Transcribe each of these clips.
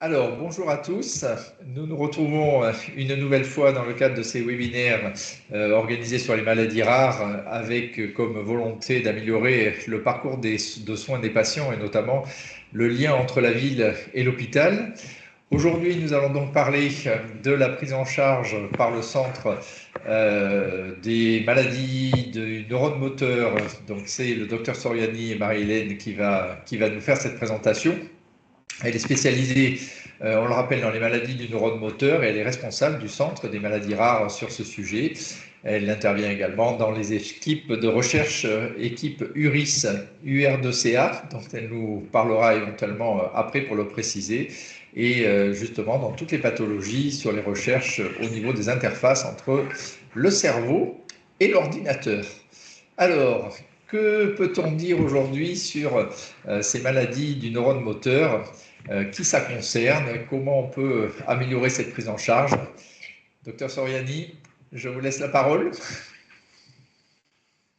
Alors, bonjour à tous. Nous nous retrouvons une nouvelle fois dans le cadre de ces webinaires organisés sur les maladies rares avec comme volonté d'améliorer le parcours de soins des patients et notamment le lien entre la ville et l'hôpital. Aujourd'hui, nous allons donc parler de la prise en charge par le centre des maladies du neurone moteur. Donc, c'est le docteur Soriani et Marie-Hélène qui va nous faire cette présentation. Elle est spécialisée, on le rappelle, dans les maladies du neurone moteur et elle est responsable du centre des maladies rares sur ce sujet. Elle intervient également dans les équipes de recherche, équipe URIS, UR2CA, dont elle nous parlera éventuellement après pour le préciser, et justement dans toutes les pathologies sur les recherches au niveau des interfaces entre le cerveau et l'ordinateur. Alors, que peut-on dire aujourd'hui sur ces maladies du neurone moteur? Qui ça concerne? Comment on peut améliorer cette prise en charge? Docteur Soriani, je vous laisse la parole.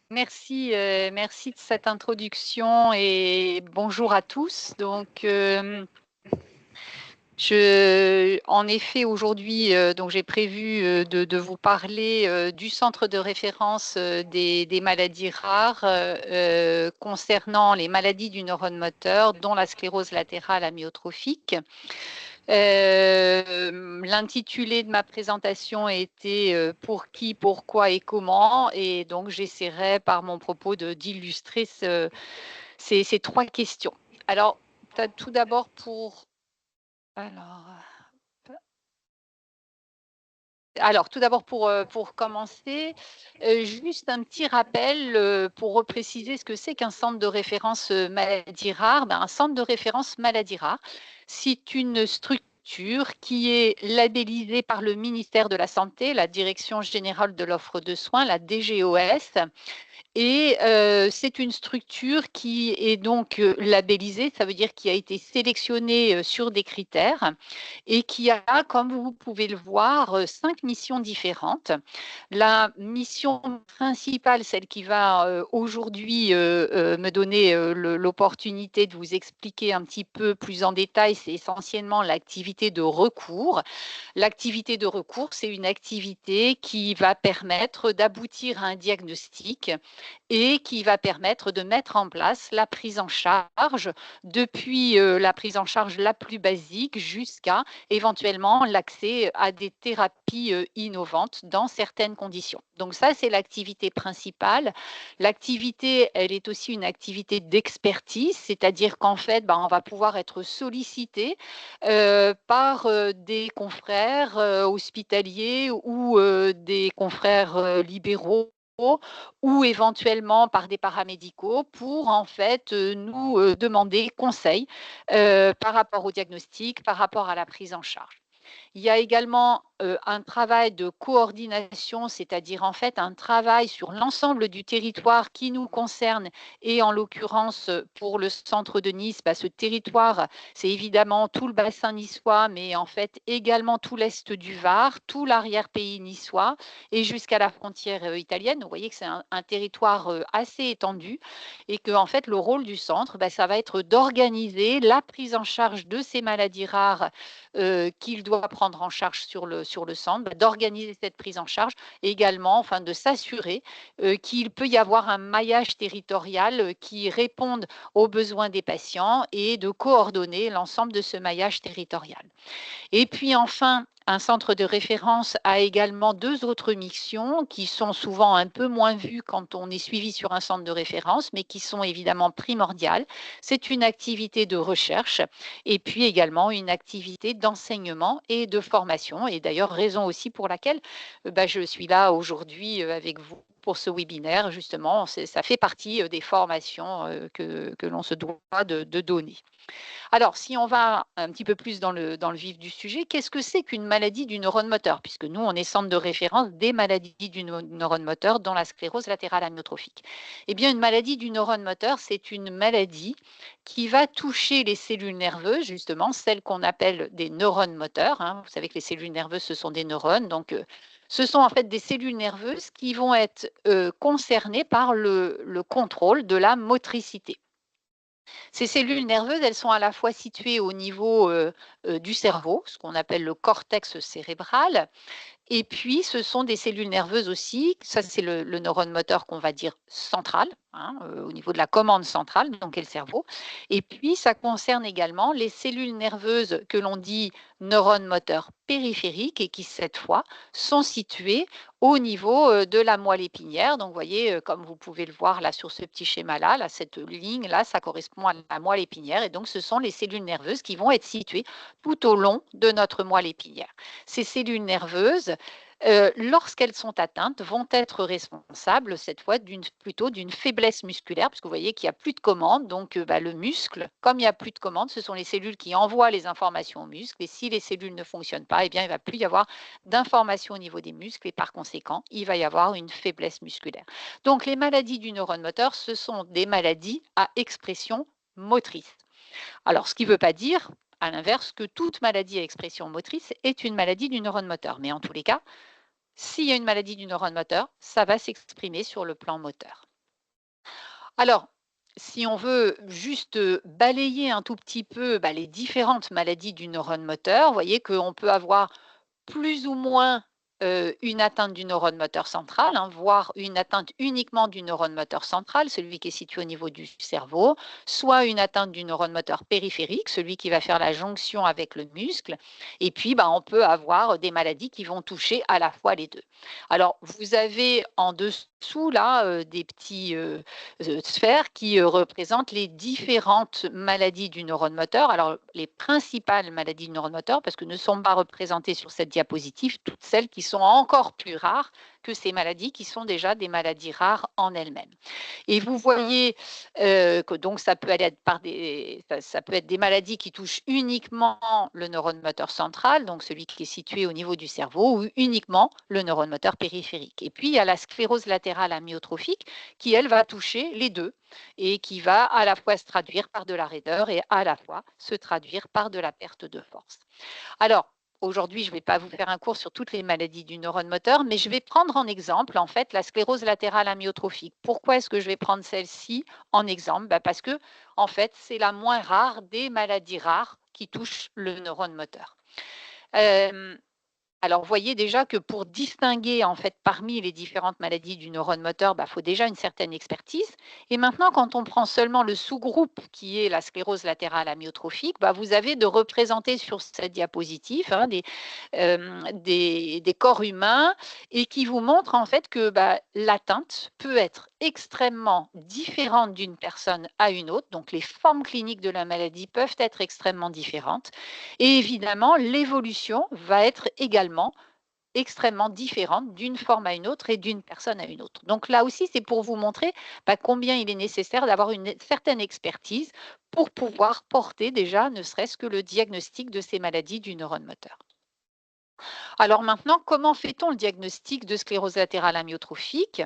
Merci, merci de cette introduction et bonjour à tous. Donc, en effet, aujourd'hui, donc j'ai prévu de vous parler du centre de référence des maladies rares concernant les maladies du neurone moteur, dont la sclérose latérale amyotrophique. L'intitulé de ma présentation était pour qui, pourquoi et comment, et donc j'essaierai par mon propos d'illustrer ces trois questions. Alors, tout d'abord pour commencer, juste un petit rappel pour repréciser ce que c'est qu'un centre de référence maladie rare. Un centre de référence maladie rare, c'est une structure qui est labellisée par le ministère de la Santé, la Direction générale de l'offre de soins, la DGOS. Et c'est une structure qui est donc labellisée, ça veut dire qui a été sélectionnée sur des critères et qui a, comme vous pouvez le voir, 5 missions différentes. La mission principale, celle qui va aujourd'hui me donner l'opportunité de vous expliquer un petit peu plus en détail, c'est essentiellement l'activité de recours. L'activité de recours, c'est une activité qui va permettre d'aboutir à un diagnostic et qui va permettre de mettre en place la prise en charge depuis la prise en charge la plus basique jusqu'à éventuellement l'accès à des thérapies innovantes dans certaines conditions. Donc ça, c'est l'activité principale. L'activité, elle est aussi une activité d'expertise, c'est-à-dire qu'en fait, on va pouvoir être sollicité par des confrères hospitaliers ou des confrères libéraux ou éventuellement par des paramédicaux pour en fait nous demander conseil par rapport au diagnostic, par rapport à la prise en charge. Il y a également un travail de coordination, c'est-à-dire en fait un travail sur l'ensemble du territoire qui nous concerne et en l'occurrence pour le centre de Nice, ce territoire, c'est évidemment tout le bassin niçois, mais en fait également tout l'est du Var, tout l'arrière-pays niçois et jusqu'à la frontière italienne. Vous voyez que c'est un territoire assez étendu et que en fait le rôle du centre, ça va être d'organiser la prise en charge de ces maladies rares qu'il doit prendre en charge sur le centre, d'organiser cette prise en charge et également enfin, de s'assurer qu'il peut y avoir un maillage territorial qui réponde aux besoins des patients et de coordonner l'ensemble de ce maillage territorial. Et puis enfin, un centre de référence a également 2 autres missions qui sont souvent un peu moins vues quand on est suivi sur un centre de référence, mais qui sont évidemment primordiales. C'est une activité de recherche et puis également une activité d'enseignement et de formation. Et d'ailleurs, raison aussi pour laquelle je suis là aujourd'hui avec vous pour ce webinaire, justement, ça fait partie des formations que l'on se doit de donner. Alors, si on va un petit peu plus dans le vif du sujet, qu'est-ce que c'est qu'une maladie du neurone moteur? Puisque nous, on est centre de référence des maladies du neurone moteur, dont la sclérose latérale amyotrophique. Eh bien, une maladie du neurone moteur, c'est une maladie qui va toucher les cellules nerveuses, justement, celles qu'on appelle des neurones moteurs. Vous savez que les cellules nerveuses, ce sont des neurones. Donc, ce sont en fait des cellules nerveuses qui vont être concernées par le contrôle de la motricité. Ces cellules nerveuses, elles sont à la fois situées au niveau du cerveau, ce qu'on appelle le cortex cérébral, et puis, ce sont des cellules nerveuses aussi, ça c'est le neurone moteur qu'on va dire central, hein, au niveau de la commande centrale, donc est le cerveau. Et puis, ça concerne également les cellules nerveuses que l'on dit neurones moteurs périphériques et qui, cette fois, sont situées au niveau de la moelle épinière. Donc, vous voyez, comme vous pouvez le voir là sur ce petit schéma-là, là, cette ligne-là, ça correspond à la moelle épinière. Et donc, ce sont les cellules nerveuses qui vont être situées tout au long de notre moelle épinière. Ces cellules nerveuses, lorsqu'elles sont atteintes, vont être responsables cette fois plutôt d'une faiblesse musculaire, puisque vous voyez qu'il n'y a plus de commande. Donc, le muscle, comme il n'y a plus de commande, ce sont les cellules qui envoient les informations au muscle. Et si les cellules ne fonctionnent pas, eh bien, il ne va plus y avoir d'informations au niveau des muscles et par conséquent, il va y avoir une faiblesse musculaire. Donc, les maladies du neurone moteur, ce sont des maladies à expression motrice. Alors, ce qui ne veut pas dire, à l'inverse, que toute maladie à expression motrice est une maladie du neurone moteur. Mais en tous les cas, s'il y a une maladie du neurone moteur, ça va s'exprimer sur le plan moteur. Alors, si on veut juste balayer un tout petit peu les différentes maladies du neurone moteur, vous voyez qu'on peut avoir plus ou moins une atteinte du neurone moteur central, hein, voire une atteinte uniquement du neurone moteur central, celui qui est situé au niveau du cerveau, soit une atteinte du neurone moteur périphérique, celui qui va faire la jonction avec le muscle, et puis on peut avoir des maladies qui vont toucher à la fois les deux. Alors, vous avez en dessous là des petits sphères qui représentent les différentes maladies du neurone moteur. Alors, les principales maladies du neurone moteur, parce que ne sont pas représentées sur cette diapositive, toutes celles qui sont encore plus rares que ces maladies qui sont déjà des maladies rares en elles-mêmes. Et vous voyez que donc ça peut être ça peut être des maladies qui touchent uniquement le neurone moteur central, donc celui qui est situé au niveau du cerveau, ou uniquement le neurone moteur périphérique. Et puis il y a la sclérose latérale amyotrophique qui, elle, va toucher les deux et qui va à la fois se traduire par de la raideur et à la fois se traduire par de la perte de force. Alors, aujourd'hui, je ne vais pas vous faire un cours sur toutes les maladies du neurone moteur, mais je vais prendre en exemple, en fait, la sclérose latérale amyotrophique. Pourquoi est-ce que je vais prendre celle-ci en exemple? Parce que, en fait, c'est la moins rare des maladies rares qui touchent le neurone moteur. Alors, vous voyez déjà que pour distinguer en fait parmi les différentes maladies du neurone moteur, faut déjà une certaine expertise. Et maintenant, quand on prend seulement le sous-groupe qui est la sclérose latérale amyotrophique, vous avez de représenter sur cette diapositive des corps humains et qui vous montrent en fait que l'atteinte peut être extrêmement différente d'une personne à une autre. Donc, les formes cliniques de la maladie peuvent être extrêmement différentes. Et évidemment, l'évolution va être également extrêmement différente d'une forme à une autre et d'une personne à une autre. Donc là aussi, c'est pour vous montrer combien il est nécessaire d'avoir une certaine expertise pour pouvoir porter déjà, ne serait-ce que le diagnostic de ces maladies du neurone moteur. Alors maintenant, comment fait-on le diagnostic de sclérose latérale amyotrophique?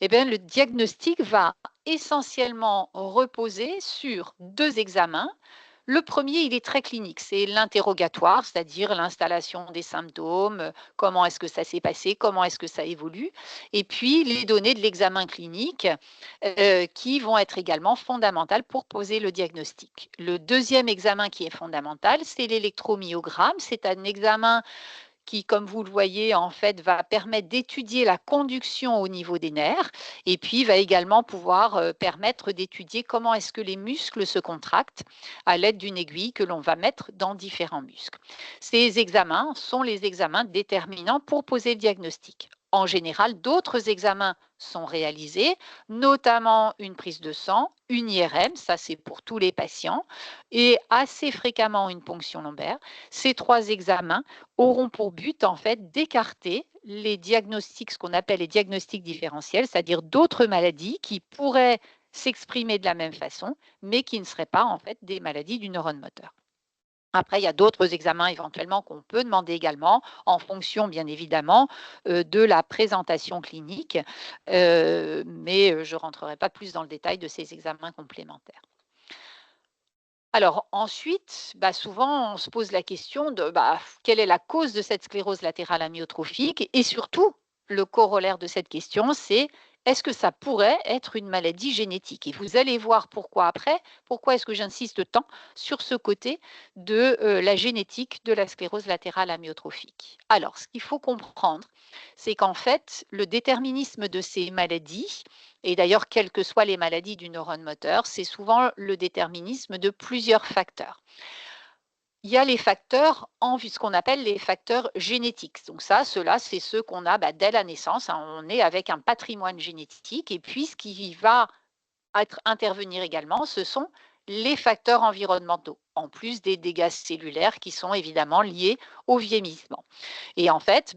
Eh bien, le diagnostic va essentiellement reposer sur deux examens. Le premier, il est très clinique, c'est l'interrogatoire, c'est-à-dire l'installation des symptômes, comment est-ce que ça s'est passé, comment est-ce que ça évolue, et puis les données de l'examen clinique qui vont être également fondamentales pour poser le diagnostic. Le deuxième examen qui est fondamental, c'est l'électromyogramme. C'est un examen qui, comme vous le voyez, en fait, va permettre d'étudier la conduction au niveau des nerfs et puis va également pouvoir permettre d'étudier comment est-ce que les muscles se contractent à l'aide d'une aiguille que l'on va mettre dans différents muscles. Ces examens sont les examens déterminants pour poser le diagnostic. En général, d'autres examens sont réalisés, notamment une prise de sang, une IRM, ça c'est pour tous les patients, et assez fréquemment une ponction lombaire. Ces trois examens auront pour but en fait d'écarter les diagnostics, ce qu'on appelle les diagnostics différentiels, c'est-à-dire d'autres maladies qui pourraient s'exprimer de la même façon, mais qui ne seraient pas en fait des maladies du neurone moteur. Après, il y a d'autres examens éventuellement qu'on peut demander également en fonction, bien évidemment, de la présentation clinique, mais je ne rentrerai pas plus dans le détail de ces examens complémentaires. Alors ensuite, souvent on se pose la question de quelle est la cause de cette sclérose latérale amyotrophique et surtout, le corollaire de cette question, c'est est-ce que ça pourrait être une maladie génétique? Et vous allez voir pourquoi après. Pourquoi est-ce que j'insiste tant sur ce côté de la génétique de la sclérose latérale amyotrophique? Alors, ce qu'il faut comprendre, c'est qu'en fait, le déterminisme de ces maladies, et d'ailleurs, quelles que soient les maladies du neurone moteur, c'est souvent le déterminisme de plusieurs facteurs. Il y a les facteurs ce qu'on appelle les facteurs génétiques. Donc ça, ceux-là, c'est ceux qu'on a dès la naissance, hein. On est avec un patrimoine génétique et puis ce qui va intervenir également, ce sont les facteurs environnementaux, en plus des dégâts cellulaires qui sont évidemment liés au vieillissement. Et en fait,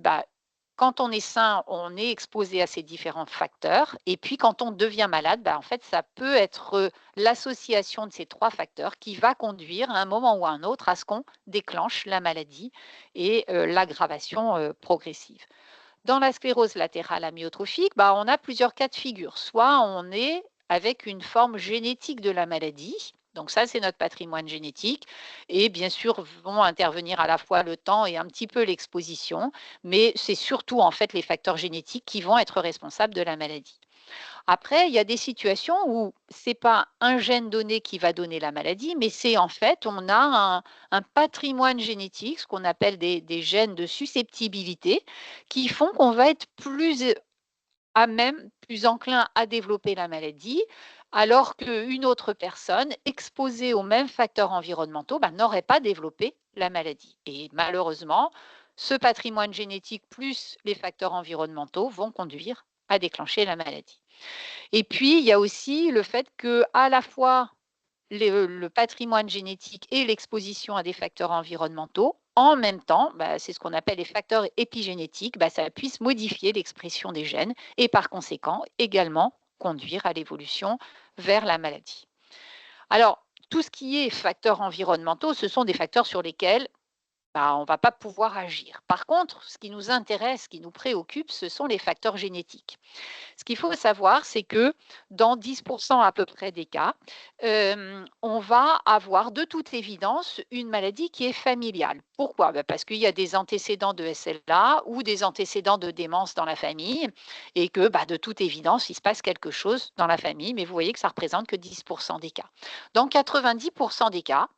quand on est sain, on est exposé à ces différents facteurs. Et puis, quand on devient malade, en fait, ça peut être l'association de ces trois facteurs qui va conduire à un moment ou à un autre à ce qu'on déclenche la maladie et l'aggravation progressive. Dans la sclérose latérale amyotrophique, on a plusieurs cas de figure. Soit on est avec une forme génétique de la maladie, donc ça c'est notre patrimoine génétique, et bien sûr vont intervenir à la fois le temps et un petit peu l'exposition, mais c'est surtout en fait les facteurs génétiques qui vont être responsables de la maladie. Après, il y a des situations où c'est pas un gène donné qui va donner la maladie, mais c'est en fait, on a un patrimoine génétique, ce qu'on appelle des gènes de susceptibilité, qui font qu'on va être plus à même, plus enclin à développer la maladie, alors qu'une autre personne exposée aux mêmes facteurs environnementaux n'aurait pas développé la maladie. Et malheureusement, ce patrimoine génétique plus les facteurs environnementaux vont conduire à déclencher la maladie. Et puis, il y a aussi le fait que à la fois le patrimoine génétique et l'exposition à des facteurs environnementaux, en même temps, c'est ce qu'on appelle les facteurs épigénétiques, ça puisse modifier l'expression des gènes et par conséquent également conduire à l'évolution vers la maladie. Alors, tout ce qui est facteurs environnementaux, ce sont des facteurs sur lesquels on ne va pas pouvoir agir. Par contre, ce qui nous intéresse, ce qui nous préoccupe, ce sont les facteurs génétiques. Ce qu'il faut savoir, c'est que dans 10 à peu près des cas, on va avoir de toute évidence une maladie qui est familiale. Pourquoi? Parce qu'il y a des antécédents de SLA ou des antécédents de démence dans la famille et que, de toute évidence, il se passe quelque chose dans la famille, mais vous voyez que ça représente que 10 des cas. Dans 90 des cas,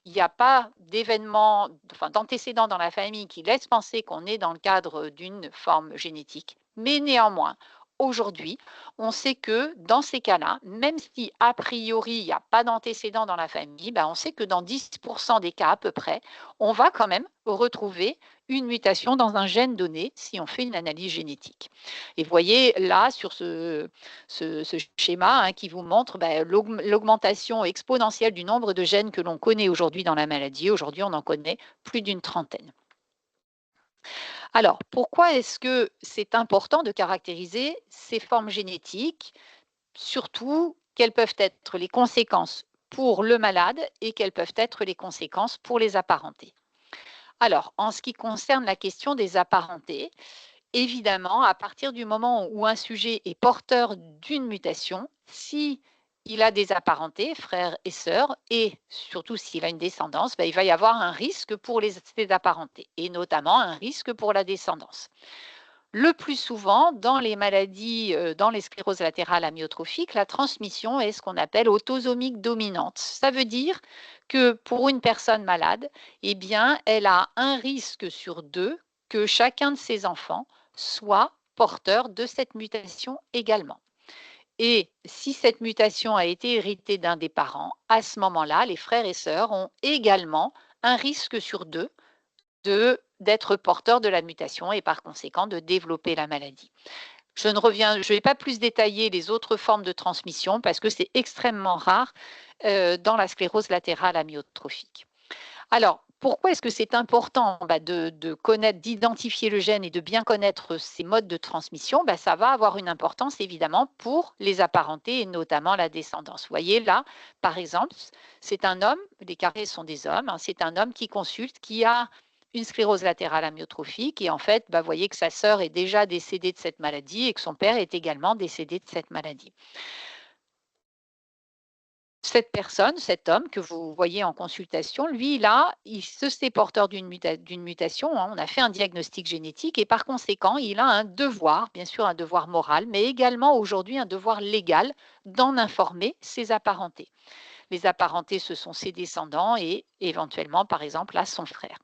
il n'y a pas d'événement, d'antécédents dans la famille qui laisse penser qu'on est dans le cadre d'une forme génétique. Mais néanmoins, aujourd'hui, on sait que dans ces cas-là, même si a priori il n'y a pas d'antécédents dans la famille, on sait que dans 10 des cas à peu près, on va quand même retrouver une mutation dans un gène donné si on fait une analyse génétique. Et vous voyez là sur ce schéma qui vous montre l'augmentation exponentielle du nombre de gènes que l'on connaît aujourd'hui dans la maladie. Aujourd'hui, on en connaît plus d'une trentaine. Alors, pourquoi est-ce que c'est important de caractériser ces formes génétiques? Surtout, quelles peuvent être les conséquences pour le malade et quelles peuvent être les conséquences pour les apparentés? Alors, en ce qui concerne la question des apparentés, évidemment, à partir du moment où un sujet est porteur d'une mutation, si il a des apparentés, frères et sœurs, et surtout s'il a une descendance, il va y avoir un risque pour ses apparentés, et notamment un risque pour la descendance. Le plus souvent, dans les maladies, dans les scléroses latérales amyotrophiques, la transmission est ce qu'on appelle autosomique dominante. Ça veut dire que pour une personne malade, elle a un risque sur deux que chacun de ses enfants soit porteur de cette mutation également. Et si cette mutation a été héritée d'un des parents, à ce moment-là, les frères et sœurs ont également un risque sur deux d'être porteurs de la mutation et par conséquent de développer la maladie. Je ne vais pas plus détailler les autres formes de transmission parce que c'est extrêmement rare dans la sclérose latérale amyotrophique. Alors, pourquoi est-ce que c'est important de connaître, d'identifier le gène et de bien connaître ces modes de transmission? Ça va avoir une importance évidemment pour les apparentés et notamment la descendance. Vous voyez là, par exemple, c'est un homme, les carrés sont des hommes, c'est un homme qui consulte, qui a une sclérose latérale amyotrophique et en fait, vous voyez que sa sœur est déjà décédée de cette maladie et que son père est également décédé de cette maladie. cette personne, cet homme que vous voyez en consultation, lui, là, il se sait porteur d'une mutation, hein, on a fait un diagnostic génétique et par conséquent, il a un devoir, bien sûr un devoir moral, mais également aujourd'hui un devoir légal d'en informer ses apparentés. Les apparentés, ce sont ses descendants et éventuellement, par exemple, là, son frère.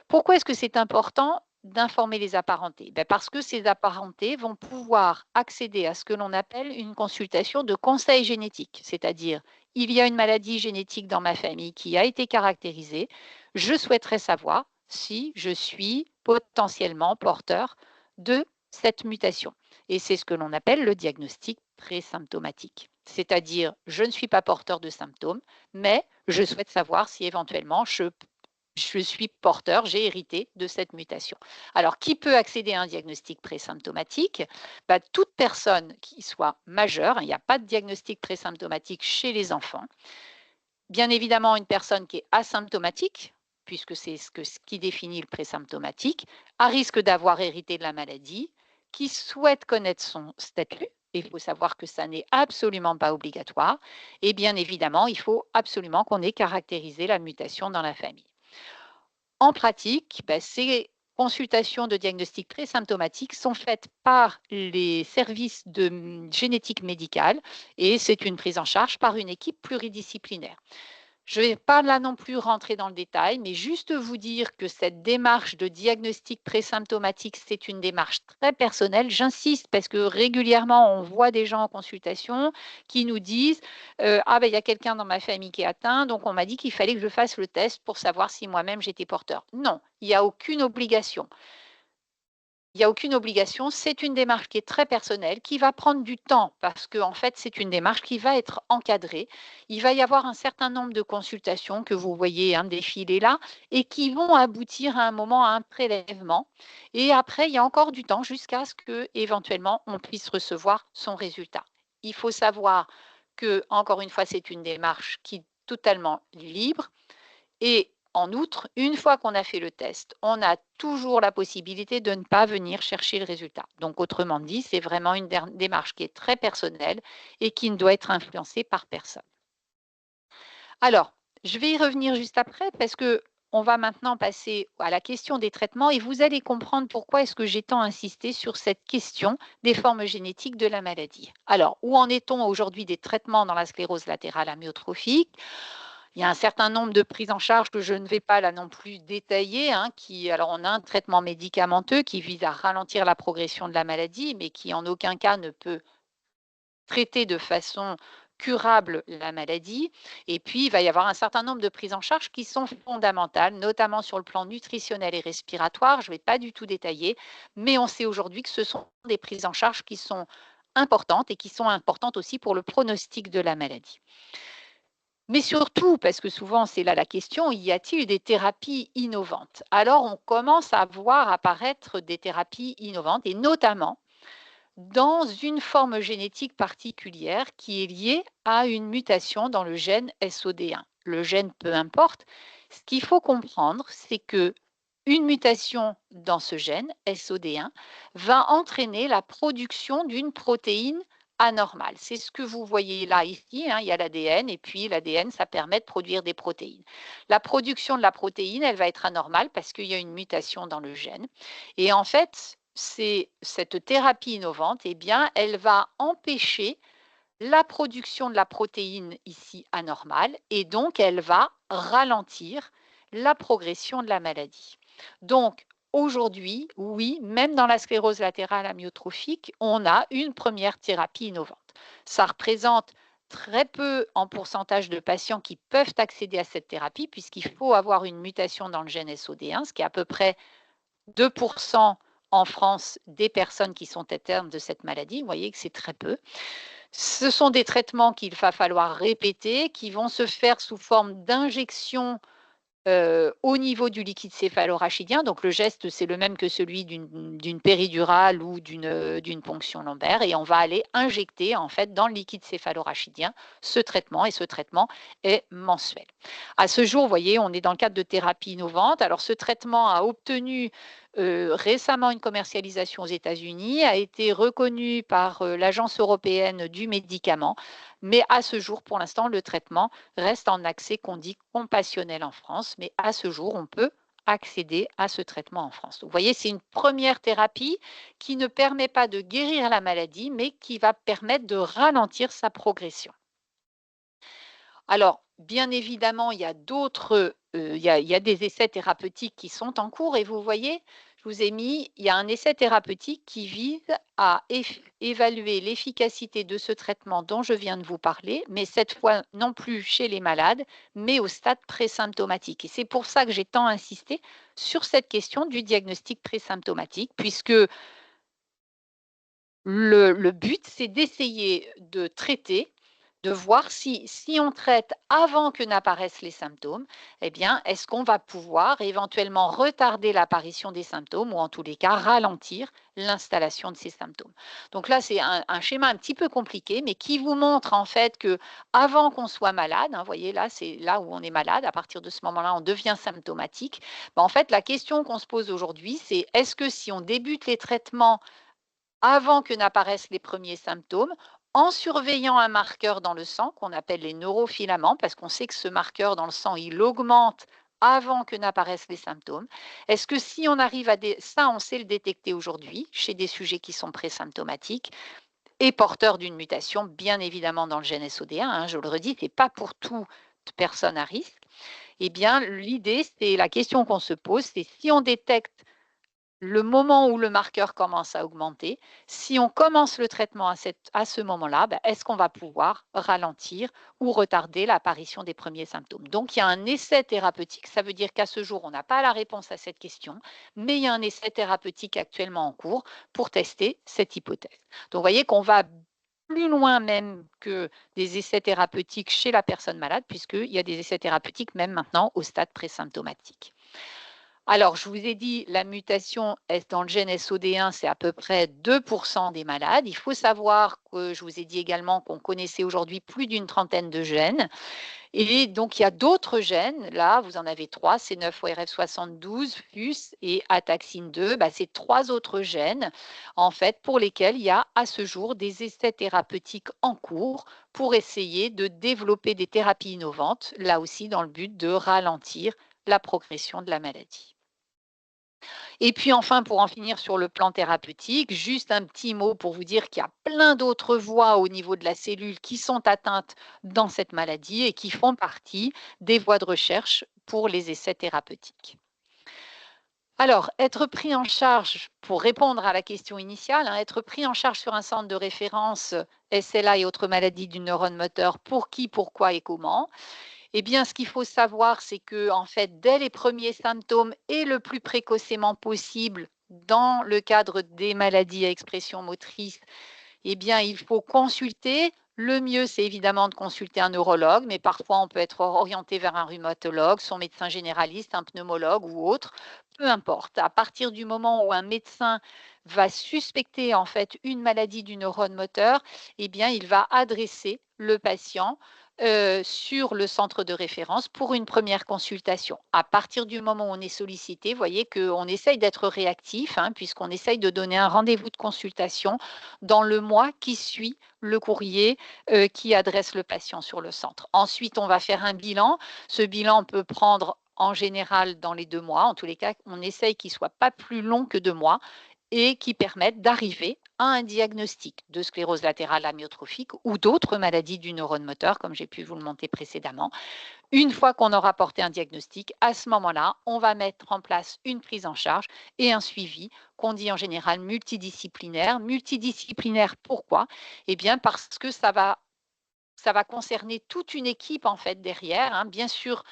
Pourquoi est-ce que c'est important d'informer les apparentés? Parce que ces apparentés vont pouvoir accéder à ce que l'on appelle une consultation de conseil génétique, c'est-à-dire il y a une maladie génétique dans ma famille qui a été caractérisée, je souhaiterais savoir si je suis potentiellement porteur de cette mutation. Et c'est ce que l'on appelle le diagnostic présymptomatique. C'est-à-dire, je ne suis pas porteur de symptômes, mais je souhaite savoir si éventuellement je suis porteur, j'ai hérité de cette mutation. Alors, qui peut accéder à un diagnostic présymptomatique? Toute personne qui soit majeure, il n'y a pas de diagnostic présymptomatique chez les enfants. Bien évidemment, une personne qui est asymptomatique, puisque c'est ce qui définit le présymptomatique, à risque d'avoir hérité de la maladie, qui souhaite connaître son statut. Il faut savoir que ça n'est absolument pas obligatoire. Et bien évidemment, il faut absolument qu'on ait caractérisé la mutation dans la famille. En pratique, ces consultations de diagnostic présymptomatique sont faites par les services de génétique médicale et c'est une prise en charge par une équipe pluridisciplinaire. Je ne vais pas là non plus rentrer dans le détail, mais juste vous dire que cette démarche de diagnostic présymptomatique, c'est une démarche très personnelle. J'insiste parce que régulièrement, on voit des gens en consultation qui nous disent il y a quelqu'un dans ma famille qui est atteint, donc on m'a dit qu'il fallait que je fasse le test pour savoir si moi-même j'étais porteur. Non, il n'y a aucune obligation. Il n'y a aucune obligation, c'est une démarche qui est très personnelle, qui va prendre du temps parce qu'en fait, c'est une démarche qui va être encadrée. Il va y avoir un certain nombre de consultations que vous voyez défiler là et qui vont aboutir à un moment à un prélèvement. Et après, il y a encore du temps jusqu'à ce que éventuellement on puisse recevoir son résultat. Il faut savoir que, encore une fois, c'est une démarche qui est totalement libre et en outre, une fois qu'on a fait le test, on a toujours la possibilité de ne pas venir chercher le résultat. Donc, autrement dit, c'est vraiment une démarche qui est très personnelle et qui ne doit être influencée par personne. Alors, je vais y revenir juste après parce que on va maintenant passer à la question des traitements et vous allez comprendre pourquoi est-ce que j'ai tant insisté sur cette question des formes génétiques de la maladie. Alors, où en est-on aujourd'hui des traitements dans la sclérose latérale amyotrophique? Il y a un certain nombre de prises en charge que je ne vais pas là non plus détailler, alors on a un traitement médicamenteux qui vise à ralentir la progression de la maladie, mais qui en aucun cas ne peut traiter de façon curable la maladie. Et puis, il va y avoir un certain nombre de prises en charge qui sont fondamentales, notamment sur le plan nutritionnel et respiratoire. Je ne vais pas du tout détailler, mais on sait aujourd'hui que ce sont des prises en charge qui sont importantes et qui sont importantes aussi pour le pronostic de la maladie. Mais surtout, parce que souvent c'est là la question, y a-t-il des thérapies innovantes? Alors on commence à voir apparaître des thérapies innovantes et notamment dans une forme génétique particulière qui est liée à une mutation dans le gène SOD1. Le gène, peu importe. Ce qu'il faut comprendre, c'est que une mutation dans ce gène SOD1 va entraîner la production d'une protéine anormale. C'est ce que vous voyez là ici, il y a l'ADN et puis l'ADN, ça permet de produire des protéines. La production de la protéine, elle va être anormale parce qu'il y a une mutation dans le gène. Et en fait, cette thérapie innovante, elle va empêcher la production de la protéine ici anormale et donc elle va ralentir la progression de la maladie. Donc aujourd'hui, oui, même dans la sclérose latérale amyotrophique, on a une première thérapie innovante. Ça représente très peu en pourcentage de patients qui peuvent accéder à cette thérapie puisqu'il faut avoir une mutation dans le gène SOD1, ce qui est à peu près 2% en France des personnes qui sont atteintes de cette maladie. Vous voyez que c'est très peu. Ce sont des traitements qu'il va falloir répéter, qui vont se faire sous forme d'injection au niveau du liquide céphalorachidien. Donc le geste, c'est le même que celui d'une péridurale ou d'une ponction lombaire. Et on va aller injecter en fait dans le liquide céphalorachidien ce traitement. Et ce traitement est mensuel. À ce jour, vous voyez, on est dans le cadre de thérapie innovante. Alors ce traitement a obtenu récemment une commercialisation aux États-Unis, a été reconnue par l'Agence européenne du médicament, mais à ce jour, pour l'instant, le traitement reste en accès qu'on dit compassionnel en France, mais à ce jour, on peut accéder à ce traitement en France. Donc, vous voyez, c'est une première thérapie qui ne permet pas de guérir la maladie, mais qui va permettre de ralentir sa progression. Alors, bien évidemment, il y a d'autres, il y a des essais thérapeutiques qui sont en cours et vous voyez, je vous ai mis, il y a un essai thérapeutique qui vise à évaluer l'efficacité de ce traitement dont je viens de vous parler, mais cette fois non plus chez les malades, mais au stade présymptomatique. Et c'est pour ça que j'ai tant insisté sur cette question du diagnostic présymptomatique, puisque le but, c'est d'essayer de traiter, de voir si on traite avant que n'apparaissent les symptômes, eh bien, est-ce qu'on va pouvoir éventuellement retarder l'apparition des symptômes ou en tous les cas ralentir l'installation de ces symptômes. Donc là, c'est un schéma un petit peu compliqué, mais qui vous montre en fait que avant qu'on soit malade, vous voyez là, c'est là où on est malade, à partir de ce moment-là, on devient symptomatique. En fait, la question qu'on se pose aujourd'hui, c'est est-ce que si on débute les traitements avant que n'apparaissent les premiers symptômes, en surveillant un marqueur dans le sang qu'on appelle les neurofilaments, parce qu'on sait que ce marqueur dans le sang, il augmente avant que n'apparaissent les symptômes. Est-ce que si on arrive à ça, on sait le détecter aujourd'hui chez des sujets qui sont présymptomatiques et porteurs d'une mutation, bien évidemment dans le gène SOD1, je le redis, ce n'est pas pour toute personne à risque. Eh bien, l'idée, c'est la question qu'on se pose, c'est si on détecte le moment où le marqueur commence à augmenter, si on commence le traitement à ce moment-là, est-ce qu'on va pouvoir ralentir ou retarder l'apparition des premiers symptômes? Donc, il y a un essai thérapeutique. Ça veut dire qu'à ce jour, on n'a pas la réponse à cette question, mais il y a un essai thérapeutique actuellement en cours pour tester cette hypothèse. Donc, vous voyez qu'on va plus loin même que des essais thérapeutiques chez la personne malade, puisqu'il y a des essais thérapeutiques même maintenant au stade présymptomatique. Alors, je vous ai dit, la mutation est dans le gène SOD1, c'est à peu près 2% des malades. Il faut savoir que je vous ai dit également qu'on connaissait aujourd'hui plus d'une trentaine de gènes. Et donc, il y a d'autres gènes. Là, vous en avez 3, C9orf72, FUS et Ataxine 2. C'est 3 autres gènes, en fait, pour lesquels il y a à ce jour des essais thérapeutiques en cours pour essayer de développer des thérapies innovantes, là aussi dans le but de ralentir la progression de la maladie. Et puis enfin, pour en finir sur le plan thérapeutique, juste un petit mot pour vous dire qu'il y a plein d'autres voies au niveau de la cellule qui sont atteintes dans cette maladie et qui font partie des voies de recherche pour les essais thérapeutiques. Alors, être pris en charge, pour répondre à la question initiale, être pris en charge sur un centre de référence SLA et autres maladies du neurone moteur, pour qui, pourquoi et comment? Eh bien, ce qu'il faut savoir, c'est que, en fait, dès les premiers symptômes et le plus précocement possible, dans le cadre des maladies à expression motrice, eh bien, il faut consulter. Le mieux, c'est évidemment de consulter un neurologue, mais parfois on peut être orienté vers un rhumatologue, son médecin généraliste, un pneumologue ou autre, peu importe. À partir du moment où un médecin va suspecter en fait une maladie du neurone moteur, eh bien, il va adresser le patient sur le centre de référence pour une première consultation. À partir du moment où on est sollicité, vous voyez qu'on essaye d'être réactif, puisqu'on essaye de donner un rendez-vous de consultation dans le mois qui suit le courrier qui adresse le patient sur le centre. Ensuite, on va faire un bilan. Ce bilan peut prendre en général dans les 2 mois. En tous les cas, on essaye qu'il ne soit pas plus long que 2 mois et qui permettent d'arriver à un diagnostic de sclérose latérale amyotrophique ou d'autres maladies du neurone moteur, comme j'ai pu vous le montrer précédemment. Une fois qu'on aura porté un diagnostic, à ce moment-là, on va mettre en place une prise en charge et un suivi qu'on dit en général multidisciplinaire. Multidisciplinaire, pourquoi? Eh bien, parce que ça va concerner toute une équipe en fait derrière, bien sûr,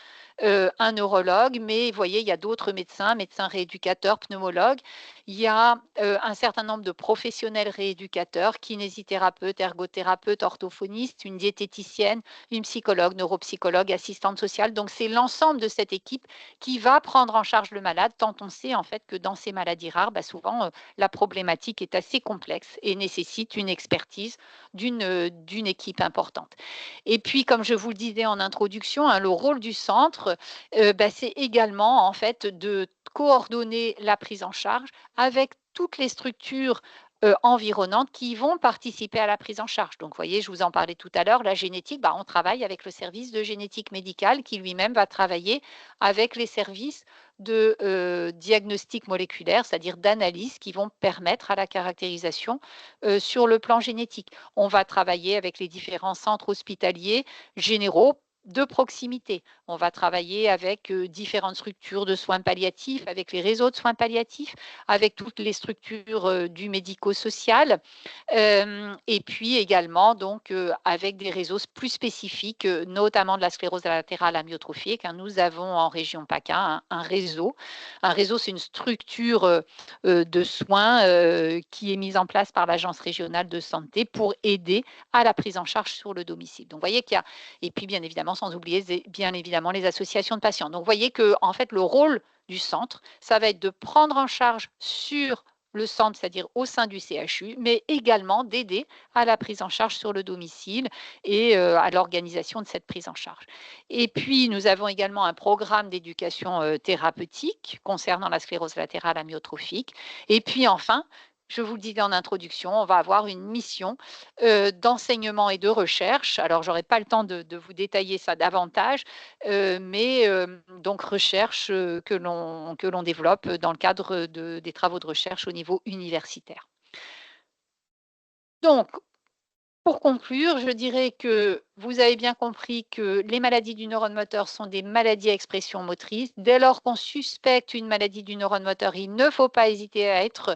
un neurologue, mais vous voyez, il y a d'autres médecins, médecins rééducateurs, pneumologues. Il y a, un certain nombre de professionnels rééducateurs, kinésithérapeutes, ergothérapeutes, orthophonistes, une diététicienne, une psychologue, neuropsychologue, assistante sociale. Donc c'est l'ensemble de cette équipe qui va prendre en charge le malade, tant on sait en fait que dans ces maladies rares, souvent, la problématique est assez complexe et nécessite une expertise d'une équipe importante. Et puis, comme je vous le disais en introduction, le rôle du centre, c'est également en fait de coordonner la prise en charge avec toutes les structures environnantes qui vont participer à la prise en charge. Donc, vous voyez, je vous en parlais tout à l'heure, la génétique, on travaille avec le service de génétique médicale qui lui-même va travailler avec les services de diagnostic moléculaire, c'est-à-dire d'analyse qui vont permettre à la caractérisation sur le plan génétique. On va travailler avec les différents centres hospitaliers généraux de proximité. On va travailler avec différentes structures de soins palliatifs, avec les réseaux de soins palliatifs, avec toutes les structures du médico-social, et puis également donc avec des réseaux plus spécifiques, notamment de la sclérose latérale amyotrophique. Nous avons en région PACA un réseau. Un réseau, c'est une structure de soins qui est mise en place par l'Agence régionale de santé pour aider à la prise en charge sur le domicile. Donc, vous voyez qu'il y a, et puis bien évidemment, sans oublier bien évidemment les associations de patients. Donc, vous voyez que en fait, le rôle du centre, ça va être de prendre en charge sur le centre, c'est-à-dire au sein du CHU, mais également d'aider à la prise en charge sur le domicile et à l'organisation de cette prise en charge. Et puis, nous avons également un programme d'éducation thérapeutique concernant la sclérose latérale amyotrophique. Et puis enfin, je vous le disais en introduction, on va avoir une mission d'enseignement et de recherche. Alors, je n'aurai pas le temps de vous détailler ça davantage, mais donc recherche que l'on développe dans le cadre des travaux de recherche au niveau universitaire. Donc, pour conclure, je dirais que vous avez bien compris que les maladies du neurone moteur sont des maladies à expression motrice. Dès lors qu'on suspecte une maladie du neurone moteur, il ne faut pas hésiter à être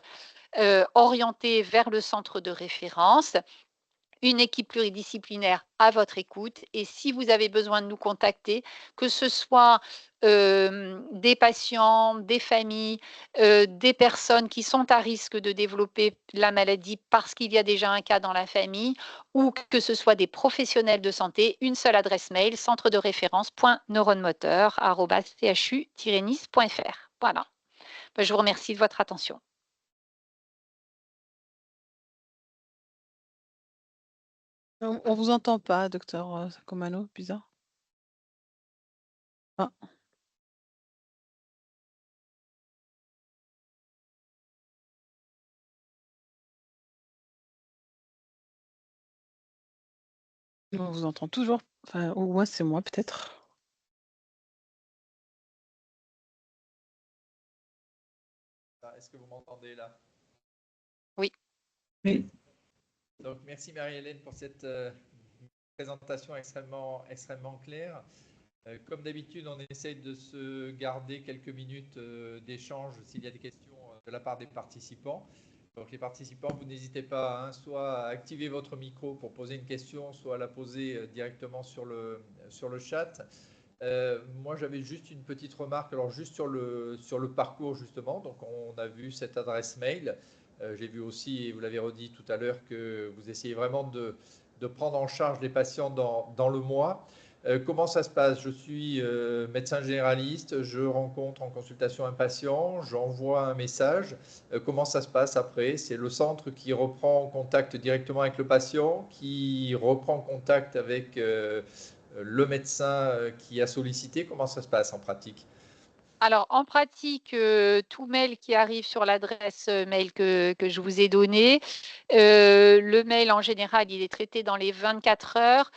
orienté vers le centre de référence. Une équipe pluridisciplinaire à votre écoute. Et si vous avez besoin de nous contacter, que ce soit des patients, des familles, des personnes qui sont à risque de développer la maladie parce qu'il y a déjà un cas dans la famille, ou que ce soit des professionnels de santé, une seule adresse mail, centre de référence.neuronemoteur@chu-nice.fr. Voilà. Je vous remercie de votre attention. On ne vous entend pas, docteur Sacomano, bizarre. Ah. On vous entend toujours, enfin, ou moi, c'est moi peut-être. Est-ce que vous m'entendez là? Oui. Oui. Donc, merci Marie-Hélène pour cette présentation extrêmement claire. Comme d'habitude, on essaye de se garder quelques minutes d'échange s'il y a des questions de la part des participants. Donc les participants, vous n'hésitez pas soit à activer votre micro pour poser une question, soit à la poser directement sur le chat. Moi, j'avais juste une petite remarque, alors juste sur le parcours justement. Donc on a vu cette adresse mail. J'ai vu aussi, et vous l'avez redit tout à l'heure, que vous essayez vraiment de prendre en charge les patients dans le mois. Comment ça se passe? Je suis médecin généraliste, je rencontre en consultation un patient, j'envoie un message. Comment ça se passe après? C'est le centre qui reprend contact directement avec le patient, qui reprend contact avec le médecin qui a sollicité. Comment ça se passe en pratique? Alors, en pratique, tout mail qui arrive sur l'adresse mail que je vous ai donnée, le mail en général, il est traité dans les 24 heures.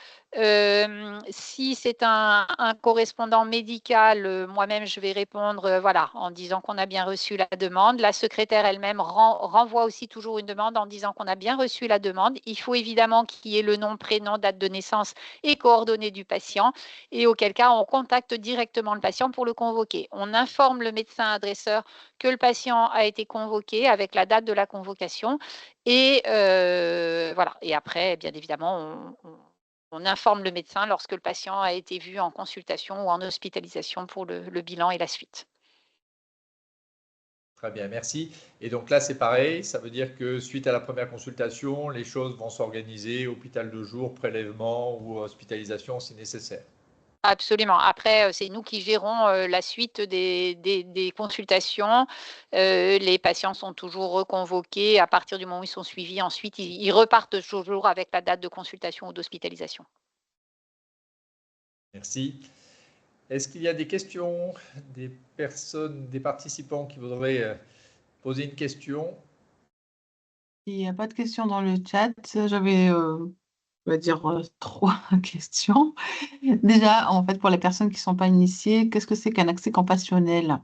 Si c'est un correspondant médical, moi-même, je vais répondre voilà, en disant qu'on a bien reçu la demande. La secrétaire elle-même renvoie aussi toujours une demande en disant qu'on a bien reçu la demande. Il faut évidemment qu'il y ait le nom, prénom, date de naissance et coordonnées du patient, et auquel cas, on contacte directement le patient pour le convoquer. On informe le médecin adresseur que le patient a été convoqué avec la date de la convocation, et voilà. Et après, bien évidemment, on informe le médecin lorsque le patient a été vu en consultation ou en hospitalisation pour le bilan et la suite. Très bien, merci. Et donc là, c'est pareil, ça veut dire que suite à la première consultation, les choses vont s'organiser, hôpital de jour, prélèvement ou hospitalisation si nécessaire. Absolument. Après, c'est nous qui gérons la suite des consultations. Les patients sont toujours reconvoqués à partir du moment où ils sont suivis. Ensuite, ils repartent toujours avec la date de consultation ou d'hospitalisation. Merci. Est-ce qu'il y a des questions, des personnes, des participants qui voudraient poser une question? Il n'y a pas de questions dans le chat. J'avais, on va dire, 3 questions. Déjà, en fait, pour les personnes qui ne sont pas initiées, qu'est-ce que c'est qu'un accès compassionnel?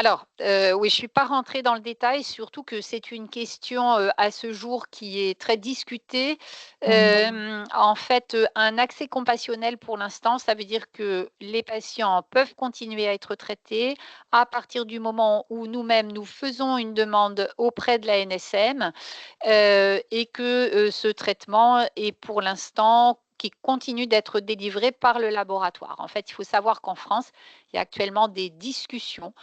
Alors, oui, je suis pas rentrée dans le détail, surtout que c'est une question, à ce jour qui est très discutée. En fait, un accès compassionnel pour l'instant, ça veut dire que les patients peuvent continuer à être traités à partir du moment où nous-mêmes, nous faisons une demande auprès de la NSM, et que, ce traitement est pour l'instant qui continue d'être délivré par le laboratoire. En fait, il faut savoir qu'en France, il y a actuellement des discussions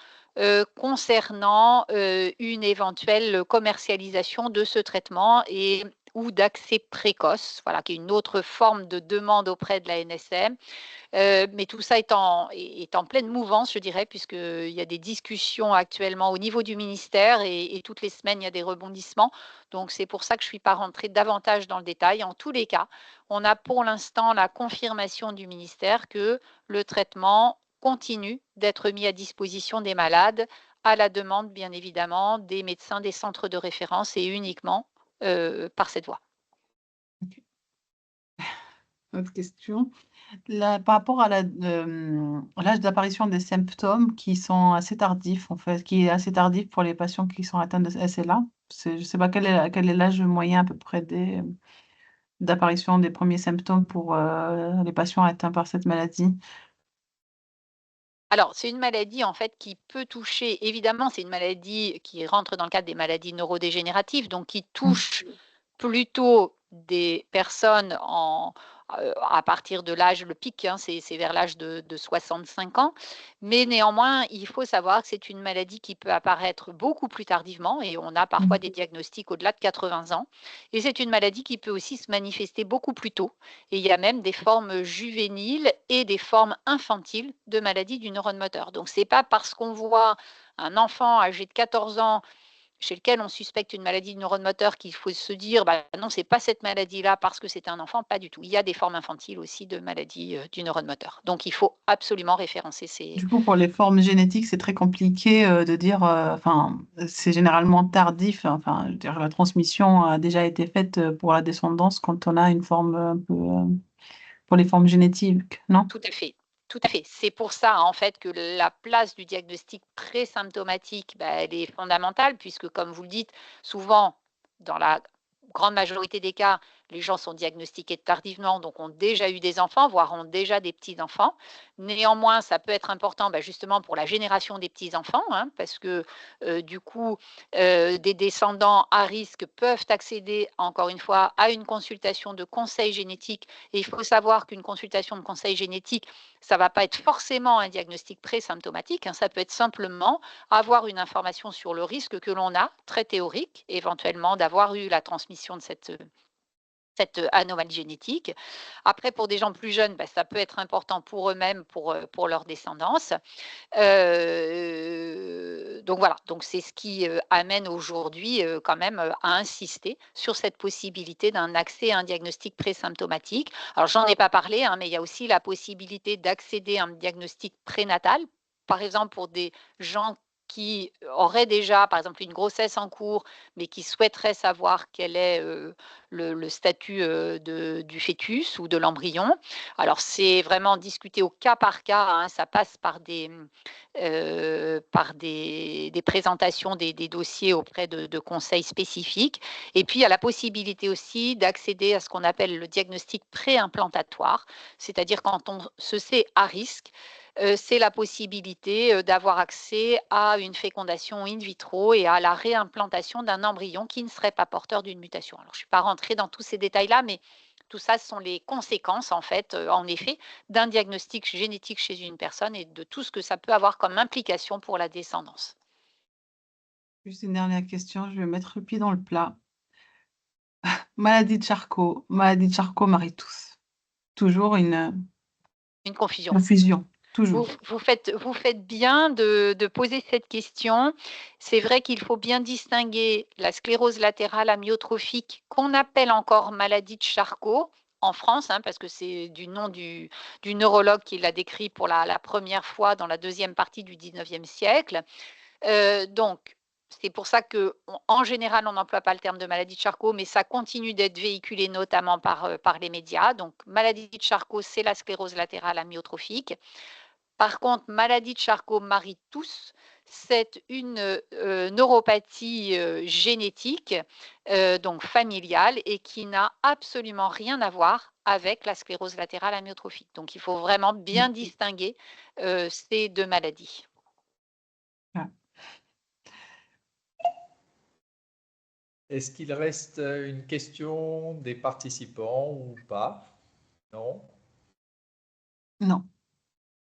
concernant une éventuelle commercialisation de ce traitement et ou d'accès précoce, voilà, qui est une autre forme de demande auprès de la NSM. Mais tout ça est en pleine mouvance, je dirais, puisqu'il y a des discussions actuellement au niveau du ministère et toutes les semaines, il y a des rebondissements. Donc c'est pour ça que je ne suis pas rentrée davantage dans le détail. En tous les cas, on a pour l'instant la confirmation du ministère que le traitement continue d'être mis à disposition des malades à la demande, bien évidemment, des médecins des centres de référence et uniquement, par cette voie. OK. Autre question. Par rapport à l'âge d'apparition des symptômes qui sont assez tardifs, en fait, qui est assez tardif pour les patients qui sont atteints de SLA. Je ne sais pas quel est l'âge moyen à peu près d'apparition des premiers symptômes pour les patients atteints par cette maladie. Alors, c'est une maladie en fait qui peut toucher évidemment, c'est une maladie qui rentre dans le cadre des maladies neurodégénératives, donc qui touche plutôt des personnes à partir de l'âge le pic, hein, c'est vers l'âge de 65 ans. Mais néanmoins, il faut savoir que c'est une maladie qui peut apparaître beaucoup plus tardivement et on a parfois des diagnostics au-delà de 80 ans. Et c'est une maladie qui peut aussi se manifester beaucoup plus tôt. Et il y a même des formes juvéniles et des formes infantiles de maladies du neurone moteur. Donc c'est pas parce qu'on voit un enfant âgé de 14 ans chez lequel on suspecte une maladie du neurone moteur qu'il faut se dire: «Bah, non, c'est pas cette maladie-là parce que c'est un enfant», pas du tout. Il y a des formes infantiles aussi de maladies, du neurone moteur. Donc il faut absolument référencer ces. Du coup, pour les formes génétiques, c'est très compliqué de dire, enfin, c'est généralement tardif. Enfin, je veux dire, la transmission a déjà été faite pour la descendance quand on a une forme un peu, pour les formes génétiques, non? Tout à fait, tout à fait. C'est pour ça, en fait, que la place du diagnostic présymptomatique, bah, elle est fondamentale puisque, comme vous le dites, souvent, dans la grande majorité des cas, les gens sont diagnostiqués tardivement, donc ont déjà eu des enfants, voire ont déjà des petits-enfants. Néanmoins, ça peut être important, bah, justement pour la génération des petits-enfants, hein, parce que, du coup, des descendants à risque peuvent accéder, encore une fois, à une consultation de conseil génétique et il faut savoir qu'une consultation de conseil génétique, ça ne va pas être forcément un diagnostic présymptomatique, hein, ça peut être simplement avoir une information sur le risque que l'on a, très théorique, éventuellement d'avoir eu la transmission de cette anomalie génétique. Après, pour des gens plus jeunes, bah, ça peut être important pour eux-mêmes, pour leur descendance. Donc voilà, donc c'est ce qui, amène aujourd'hui, quand même, à insister sur cette possibilité d'un accès à un diagnostic présymptomatique. Alors j'en ai pas parlé, hein, mais il y a aussi la possibilité d'accéder à un diagnostic prénatal. Par exemple, pour des gens qui auraient déjà, par exemple, une grossesse en cours, mais qui souhaiteraient savoir quel est, le statut, du fœtus ou de l'embryon. Alors c'est vraiment discuté au cas par cas, hein, ça passe par des présentations des dossiers auprès de conseils spécifiques et puis il y a la possibilité aussi d'accéder à ce qu'on appelle le diagnostic préimplantatoire, c'est-à-dire quand on se sait à risque, c'est la possibilité, d'avoir accès à une fécondation in vitro et à la réimplantation d'un embryon qui ne serait pas porteur d'une mutation. Alors je ne suis pas rentrée dans tous ces détails-là, mais tout ça, ce sont les conséquences, en fait, en effet, d'un diagnostic génétique chez une personne et de tout ce que ça peut avoir comme implication pour la descendance. Juste une dernière question, je vais mettre le pied dans le plat. Maladie de Charcot marie tous. Toujours une Une confusion. confusion, Vous toujours. faites bien de poser cette question. C'est vrai qu'il faut bien distinguer la sclérose latérale amyotrophique, qu'on appelle encore maladie de Charcot, en France, hein, parce que c'est du nom du neurologue qui l'a décrit pour la première fois dans la deuxième partie du 19e siècle. Donc, c'est pour ça qu'en général, on n'emploie pas le terme de maladie de Charcot, mais ça continue d'être véhiculé notamment par les médias. Donc, maladie de Charcot, c'est la sclérose latérale amyotrophique. Par contre, maladie de Charcot-Marie-Tooth, c'est une neuropathie génétique, donc familiale, et qui n'a absolument rien à voir avec la sclérose latérale amyotrophique. Donc, il faut vraiment bien distinguer ces deux maladies. Ah. Est-ce qu'il reste une question des participants ou pas? Non? Non.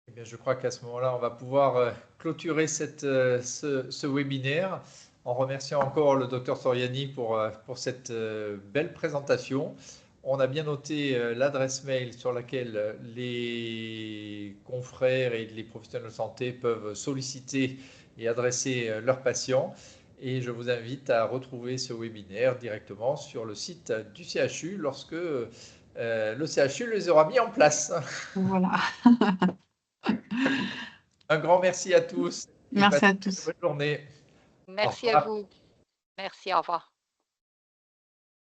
Eh bien, je crois qu'à ce moment-là, on va pouvoir clôturer ce webinaire en remerciant encore le docteur Soriani pour cette belle présentation. On a bien noté l'adresse mail sur laquelle les confrères et les professionnels de santé peuvent solliciter et adresser leurs patients. Et je vous invite à retrouver ce webinaire directement sur le site du CHU lorsque le CHU les aura mis en place. Voilà. Un grand merci à tous et Merci passez à une tous. bonne journée. Au Merci à revoir. vous. Merci, au revoir.